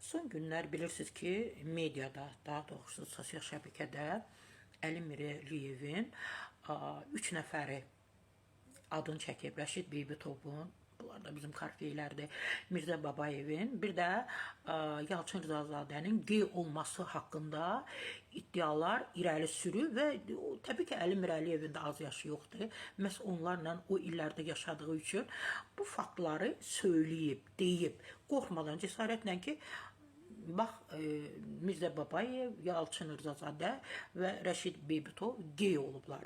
Son günlər bilirsiniz ki, mediada, daha doğrusu sosial şəbəkədə Əli Mirəliyevin 3 nəfəri adını çəkib. Rəşid Beybitovun, bunlar da bizim karfeylərdir, Mirzə Babayevin, bir də Yalçın Rızazadənin qey olması haqqında iddialar irəli sürür və təbii ki, Əli Mirəliyevin də az yaşı yoxdur. Məhz onlarla o illərdə yaşadığı üçün bu faktları söyləyib, deyib, qorxmadan, cəsarətlə ki, bax, Mirzə Babayev, Yalçın Rızazadə və Rəşid Beybitov qey olublar.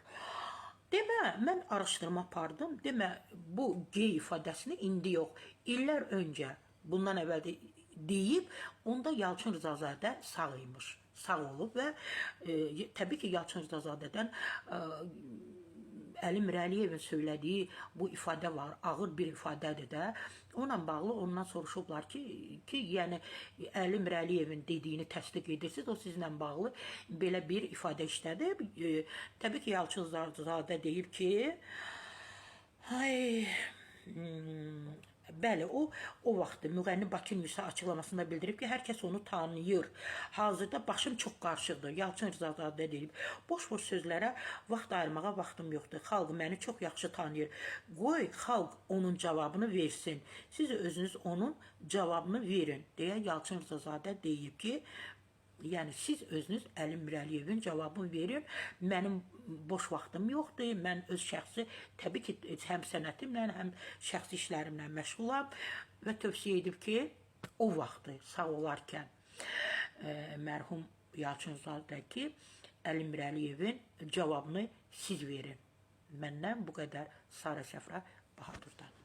Demə, mən araşdırma apardım. Demə, bu qey ifadəsini indi yox, illər öncə, bundan əvvəl deyib, onda Yalçın Rızazadə sağ imiş, sağ olub və təbii ki, Yalçın Rızazadədən Əli Mirəliyevin söylədiyi bu ifadə var, ağır bir ifadədir də. Onunla bağlı ondan soruşublar ki, yəni Əli Mirəliyevin dediyini təsdiq edirsiniz, o sizlə bağlı belə bir ifadə işlədir. Təbii ki, Yalçın Rızazadə deyib ki, bəli, o vaxt müğənni Bakı Newsə açıqlamasında bildirib ki, hər kəs onu tanıyır. Hazırda başım çox qarışıqdır. Yalçın Rızazadə deyib, boş-boş sözlərə vaxt ayırmağa vaxtım yoxdur. Xalq məni çox yaxşı tanıyır. Qoy xalq onun cavabını versin. Siz özünüz onun cavabını verin, deyə Yalçın Rızazadə deyib ki, yəni siz özünüz Əli Mirəliyevin cavabını verin. Mənim boş vaxtım yoxdur. Mən öz şəxsi, təbii ki, həm sənətimlə, həm şəxsi işlərimlə məşğulam və tövsiyə edib ki, o vaxtı sağ olarkən mərhum Yalçın Rızazadə ki, Əli Mirəliyevin cavabını siz verin. Məndən bu qədər. Sarı Səfra Bahadurdan.